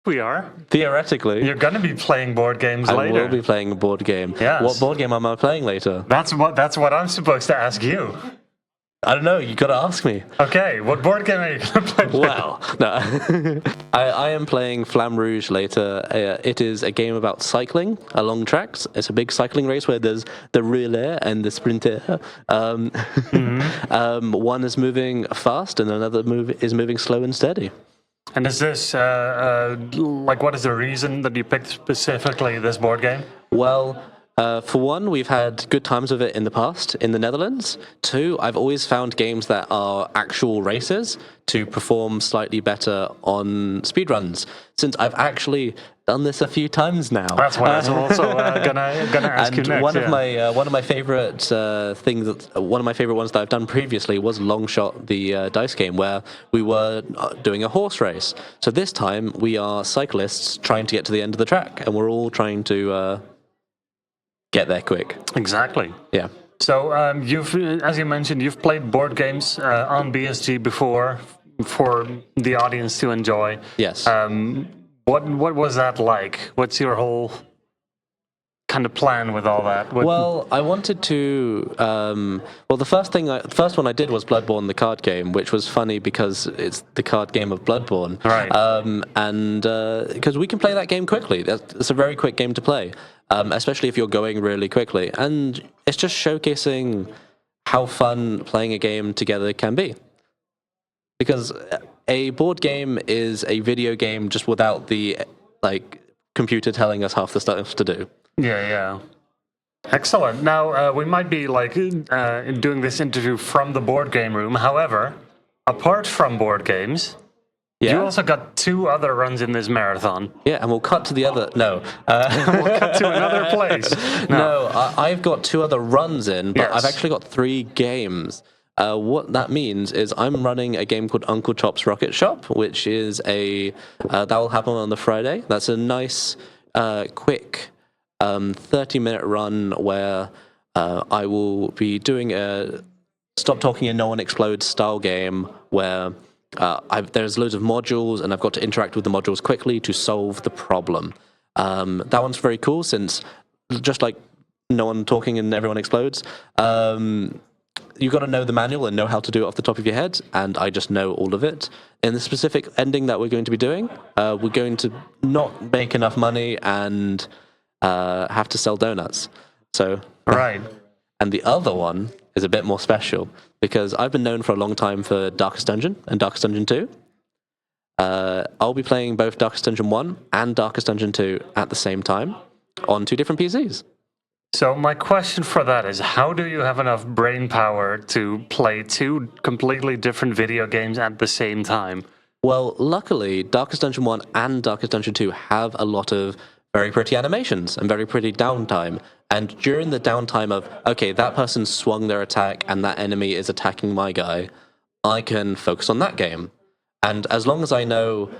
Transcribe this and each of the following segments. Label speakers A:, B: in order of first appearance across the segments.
A: We are.
B: Theoretically.
A: You're going to be playing board games later.
B: I will be playing a board game.
A: Yes.
B: What board game am I playing later?
A: That's what I'm supposed to ask you.
B: I don't know. You got to ask me.
A: Okay, what board game are you going to play later?
B: Well, no. I am playing Flamme Rouge later. It is a game about cycling along tracks. It's a big cycling race where there's the relay and the sprinter. One is moving fast and another is moving slow and steady.
A: And is this, what is the reason that you picked specifically this board game?
B: Well, for one, we've had good times with it in the past in the Netherlands. Two, I've always found games that are actual races to perform slightly better on speedruns, since I've actually done this a few times now.
A: That's what I was also gonna ask you next.
B: One of my favorite one of my favorite ones that I've done previously was Longshot, the dice game, where we were doing a horse race. So this time we are cyclists trying to get to the end of the track, and we're all trying to get there quick.
A: Exactly.
B: Yeah.
A: So as you mentioned, you've played board games on BSG before for the audience to enjoy.
B: Yes.
A: What was that like? What's your whole kind of plan with all that?
B: Well, I wanted to. The first one I did was Bloodborne, the card game, which was funny because it's the card game of Bloodborne.
A: Right.
B: And because we can play that game quickly. It's a very quick game to play, especially if you're going really quickly. And it's just showcasing how fun playing a game together can be. Because a board game is a video game just without the computer telling us half the stuff to do.
A: Yeah. Excellent. Now, we might be doing this interview from the board game room. However, apart from board games, you also got 2 other runs in this marathon.
B: Yeah, and we'll cut to the other... No.
A: We'll cut to another place.
B: No, I've got 2 other runs in, but
A: Yes.
B: I've actually got 3 games. What that means is I'm running a game called Uncle Chop's Rocket Shop, which is that will happen on the Friday. That's a nice, quick 30-minute run where I will be doing a Stop Talking and No One Explodes style game where there's loads of modules and I've got to interact with the modules quickly to solve the problem. That one's very cool since, just like No One Talking and Everyone Explodes, you've got to know the manual and know how to do it off the top of your head, and I just know all of it. In the specific ending that we're going to be doing, we're going to not make enough money and have to sell donuts. So,
A: Right.
B: And the other one is a bit more special, because I've been known for a long time for Darkest Dungeon and Darkest Dungeon 2. I'll be playing both Darkest Dungeon 1 and Darkest Dungeon 2 at the same time on 2 different PCs.
A: So my question for that is, how do you have enough brain power to play 2 completely different video games at the same time?
B: Well, luckily, Darkest Dungeon 1 and Darkest Dungeon 2 have a lot of very pretty animations and very pretty downtime. And during the downtime of, okay, that person swung their attack and that enemy is attacking my guy, I can focus on that game. And as long as I know,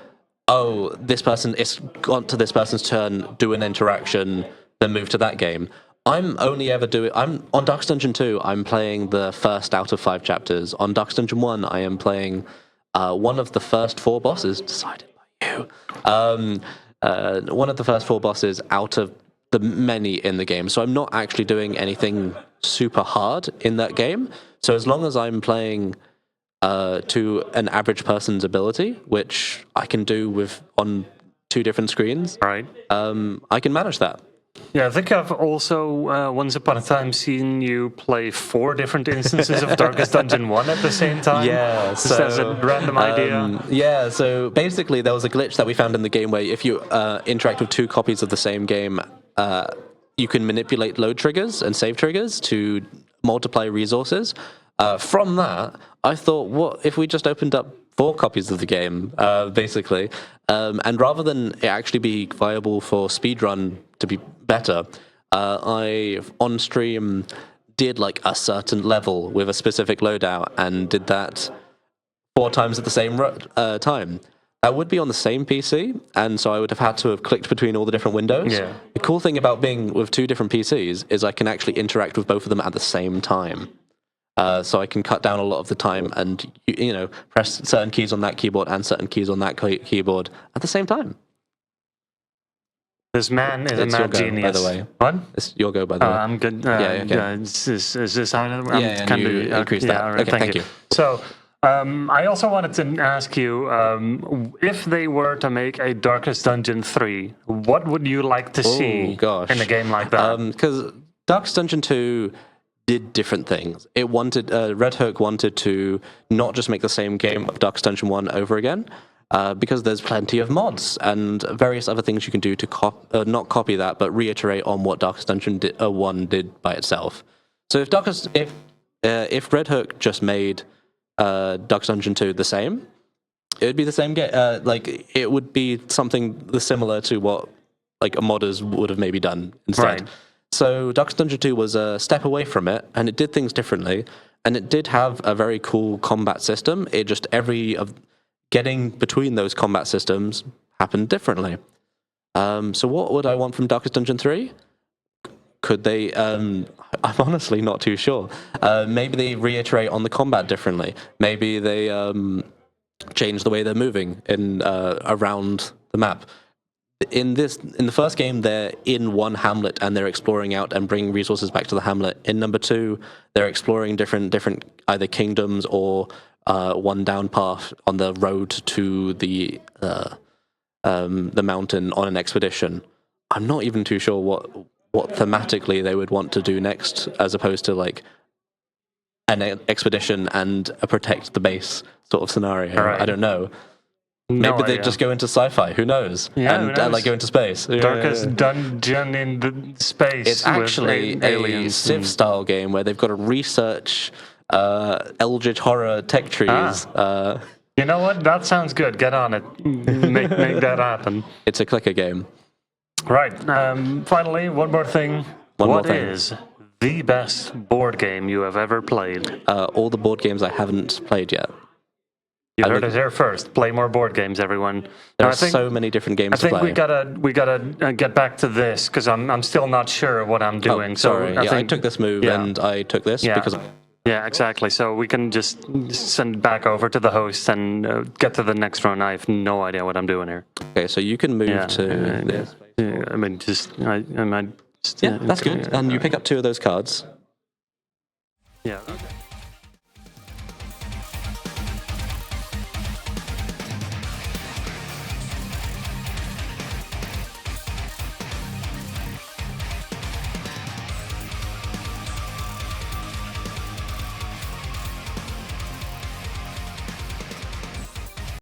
B: this person, it's gone to this person's turn, do an interaction, then move to that game. I'm on Darkest Dungeon 2, I'm playing the first out of 5 chapters. On Darkest Dungeon 1, I am playing one of the first 4 bosses, decided by you. One of the first 4 bosses out of the many in the game. So I'm not actually doing anything super hard in that game. So as long as I'm playing to an average person's ability, which I can do on 2 different screens,
A: Right.
B: I can manage that.
A: Yeah, I think I've also once upon a time seen you play 4 different instances of Darkest Dungeon 1 at the same time.
B: Yeah,
A: Just as a random idea.
B: So basically there was a glitch that we found in the game where if you interact with 2 copies of the same game, you can manipulate load triggers and save triggers to multiply resources. From that, I thought, what if we just opened up 4 copies of the game, basically, and rather than it actually be viable for speedrun to be better, I, on stream, did like a certain level with a specific loadout and did that 4 times at the same time. That would be on the same PC, and so I would have had to have clicked between all the different windows.
A: Yeah.
B: The cool thing about being with 2 different PCs is I can actually interact with both of them at the same time. So I can cut down a lot of the time and, press certain keys on that keyboard and certain keys on that keyboard at the same time.
A: This man is
B: It's
A: a
B: your
A: mad
B: go,
A: genius.
B: by the way.
A: What?
B: It's your go, by the way.
A: I'm good.
B: Yeah, okay.
A: Is this how I'm
B: Yeah, and you increase that.
A: all right,
B: Okay, thank you.
A: So, I also wanted to ask you, if they were to make a Darkest Dungeon 3, what would you like to see in a game like that?
B: Because Darkest Dungeon 2 did different things. It wanted Red Hook wanted to not just make the same game of Darkest Dungeon 1 over again, because there's plenty of mods and various other things you can do to not copy that, but reiterate on what Darkest Dungeon 1 did by itself. So if Red Hook just made Darkest Dungeon 2 the same, it would be the same game. Like it would be something similar to what like modders would have maybe done instead.
A: Right.
B: So Darkest Dungeon 2 was a step away from it, and it did things differently, and it did have a very cool combat system. It just getting between those combat systems happened differently. So what would I want from Darkest Dungeon 3? Could they... I'm honestly not too sure. Maybe they reiterate on the combat differently. Maybe they change the way they're moving around the map. In the first game, they're in one hamlet and they're exploring out and bringing resources back to the hamlet. In number 2, they're exploring different either kingdoms or one down path on the road to the mountain on an expedition. I'm not even too sure what thematically they would want to do next, as opposed to like an expedition and a protect the base sort of scenario.
A: Right.
B: I don't know.
A: No
B: Maybe they
A: idea.
B: just go into sci-fi. Who knows?
A: Yeah,
B: and
A: who knows?
B: like go into space.
A: Darkest Dungeon in the space.
B: It's actually
A: with
B: a
A: aliens.
B: Civ-style game where they've got to research eldritch horror tech trees.
A: You know what? That sounds good. Get on it. Make that happen.
B: It's a clicker game.
A: Right. Finally, one more thing. What
B: thing.
A: is the best board game you have ever played?
B: All the board games I haven't played yet.
A: You heard it here first. Play more board games, everyone.
B: There are so many different games to play.
A: I think we gotta get back to this because I'm still not sure what I'm doing.
B: Sorry,
A: So
B: I took this move and I took this because.
A: Yeah, exactly. So we can just send it back over to the host and get to the next round. I have no idea what I'm doing here.
B: Okay, so you can move to this.
A: I mean,
B: that's good. And you pick up 2 of those cards.
A: Yeah. Okay.